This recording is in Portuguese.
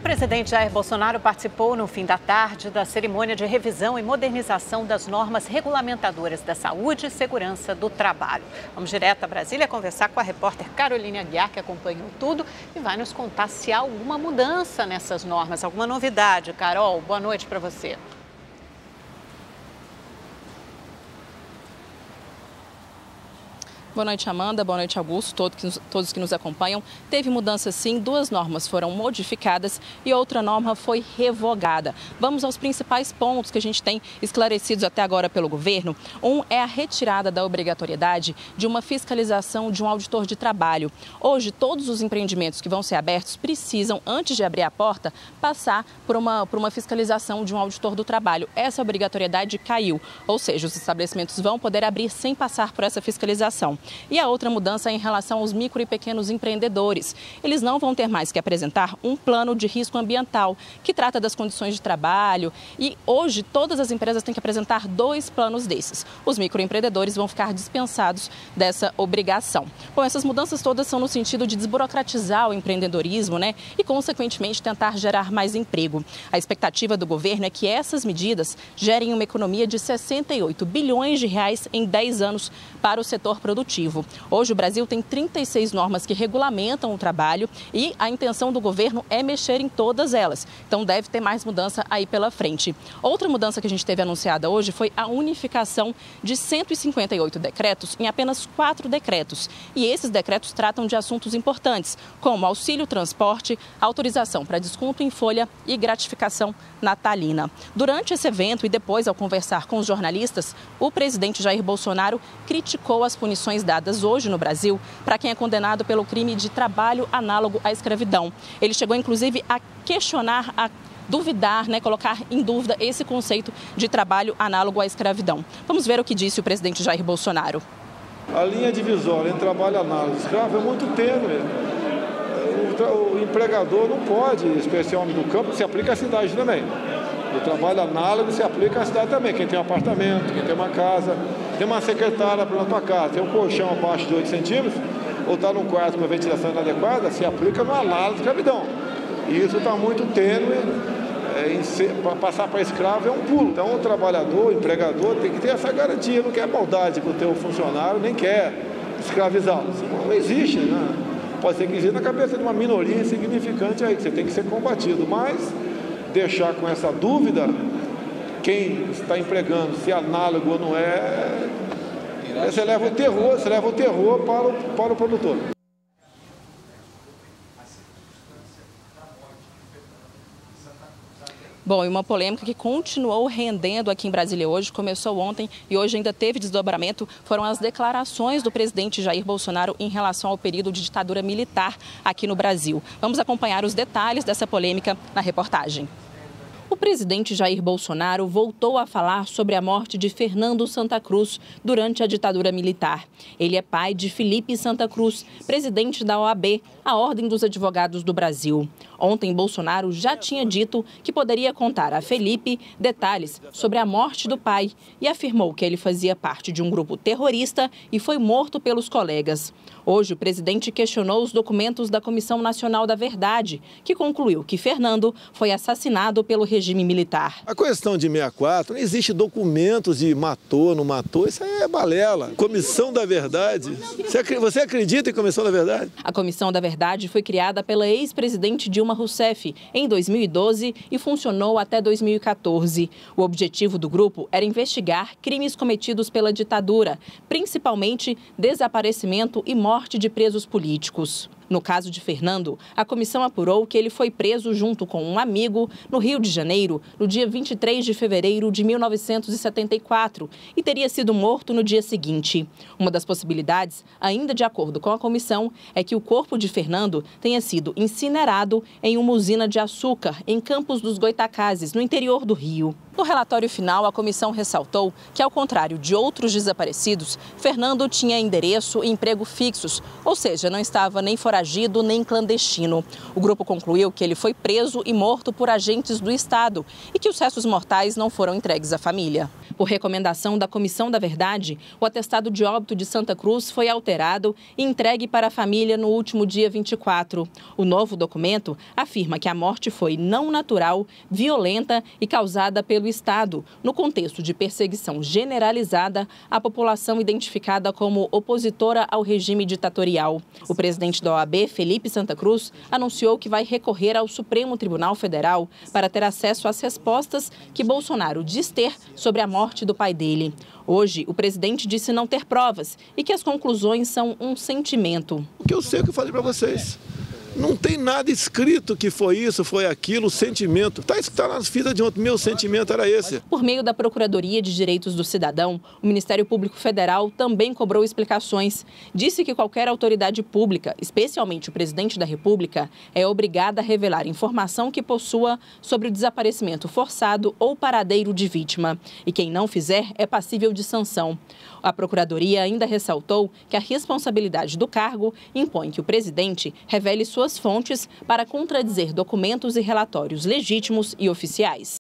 presidente Jair Bolsonaro participou no fim da tarde da cerimônia de revisão e modernização das normas regulamentadoras da saúde e segurança do trabalho. Vamos direto a Brasília conversar com a repórter Carolina Aguiar, que acompanhou tudo e vai nos contar se há alguma mudança nessas normas, alguma novidade. Carol, boa noite para você. Boa noite, Amanda. Boa noite, Augusto, todos que nos acompanham. Teve mudança sim, 2 normas foram modificadas e outra norma foi revogada. Vamos aos principais pontos que a gente tem esclarecidos até agora pelo governo. Um é a retirada da obrigatoriedade de uma fiscalização de um auditor de trabalho. Hoje, todos os empreendimentos que vão ser abertos precisam, antes de abrir a porta, passar por uma fiscalização de um auditor do trabalho. Essa obrigatoriedade caiu, ou seja, os estabelecimentos vão poder abrir sem passar por essa fiscalização. E a outra mudança é em relação aos micro e pequenos empreendedores. Eles não vão ter mais que apresentar um plano de risco ambiental, que trata das condições de trabalho. E hoje todas as empresas têm que apresentar 2 planos desses. Os microempreendedores vão ficar dispensados dessa obrigação. Bom, essas mudanças todas são no sentido de desburocratizar o empreendedorismo, e, consequentemente, tentar gerar mais emprego. A expectativa do governo é que essas medidas gerem uma economia de 68 bilhões de reais em 10 anos para o setor produtivo. Hoje o Brasil tem 36 normas que regulamentam o trabalho e a intenção do governo é mexer em todas elas. Então deve ter mais mudança aí pela frente. Outra mudança que a gente teve anunciada hoje foi a unificação de 158 decretos em apenas 4 decretos. E esses decretos tratam de assuntos importantes, como auxílio transporte, autorização para desconto em folha e gratificação natalina. Durante esse evento e depois ao conversar com os jornalistas, o presidente Jair Bolsonaro criticou as punições dadas hoje no Brasil para quem é condenado pelo crime de trabalho análogo à escravidão. Ele chegou, inclusive, a questionar, a duvidar, colocar em dúvida esse conceito de trabalho análogo à escravidão. Vamos ver o que disse o presidente Jair Bolsonaro. A linha divisória entre trabalho análogo e escravo é muito tênue. O empregador não pode, especialmente no campo, se aplica à cidade também. O trabalho análogo se aplica à cidade também. Quem tem um apartamento, quem tem uma casa, tem uma secretária para a tua casa, tem um colchão abaixo de 8 centímetros, ou está num quarto com uma ventilação inadequada, se aplica no análogo de escravidão. E isso está muito tênue, para passar para escravo é um pulo. Então o trabalhador, o empregador tem que ter essa garantia, não quer maldade com o teu funcionário, nem quer escravizá-lo. Não existe, Pode ser que exista na cabeça de uma minoria insignificante aí, que você tem que ser combatido, mas deixar com essa dúvida quem está empregando, se é análogo ou não é, você leva o terror para o produtor. Bom, e uma polêmica que continuou rendendo aqui em Brasília hoje, começou ontem e hoje ainda teve desdobramento, foram as declarações do presidente Jair Bolsonaro em relação ao período de ditadura militar aqui no Brasil. Vamos acompanhar os detalhes dessa polêmica na reportagem. O presidente Jair Bolsonaro voltou a falar sobre a morte de Fernando Santa Cruz durante a ditadura militar. Ele é pai de Felipe Santa Cruz, presidente da OAB, a Ordem dos Advogados do Brasil. Ontem, Bolsonaro já tinha dito que poderia contar a Felipe detalhes sobre a morte do pai e afirmou que ele fazia parte de um grupo terrorista e foi morto pelos colegas. Hoje, o presidente questionou os documentos da Comissão Nacional da Verdade, que concluiu que Fernando foi assassinado pelo regime militar. A questão de 64, não existe documentos de matou, não matou, isso aí é balela. Comissão da Verdade. Você acredita em Comissão da Verdade? A Comissão da Verdade foi criada pela ex-presidente Dilma Rousseff em 2012 e funcionou até 2014. O objetivo do grupo era investigar crimes cometidos pela ditadura, principalmente desaparecimento e morte de presos políticos. No caso de Fernando, a comissão apurou que ele foi preso junto com um amigo no Rio de Janeiro no dia 23 de fevereiro de 1974 e teria sido morto no dia seguinte. Uma das possibilidades, ainda de acordo com a comissão, é que o corpo de Fernando tenha sido incinerado em uma usina de açúcar em Campos dos Goytacazes, no interior do Rio. No relatório final, a comissão ressaltou que, ao contrário de outros desaparecidos, Fernando tinha endereço e emprego fixos, ou seja, não estava nem foragido nem clandestino. O grupo concluiu que ele foi preso e morto por agentes do Estado e que os restos mortais não foram entregues à família. Por recomendação da Comissão da Verdade, o atestado de óbito de Santa Cruz foi alterado e entregue para a família no último dia 24. O novo documento afirma que a morte foi não natural, violenta e causada pelo Estado, no contexto de perseguição generalizada à população identificada como opositora ao regime ditatorial. O presidente da OAB, Felipe Santa Cruz, anunciou que vai recorrer ao Supremo Tribunal Federal para ter acesso às respostas que Bolsonaro diz ter sobre a morte do pai dele. Hoje, o presidente disse não ter provas e que as conclusões são um sentimento. O que eu sei é o que eu falei para vocês. Não tem nada escrito que foi isso, foi aquilo, sentimento. Está nas fitas de ontem, meu sentimento era esse. Por meio da Procuradoria de Direitos do Cidadão, o Ministério Público Federal também cobrou explicações. Disse que qualquer autoridade pública, especialmente o presidente da República, é obrigada a revelar informação que possua sobre o desaparecimento forçado ou paradeiro de vítima. E quem não fizer é passível de sanção. A Procuradoria ainda ressaltou que a responsabilidade do cargo impõe que o presidente revele suas fontes para contradizer documentos e relatórios legítimos e oficiais.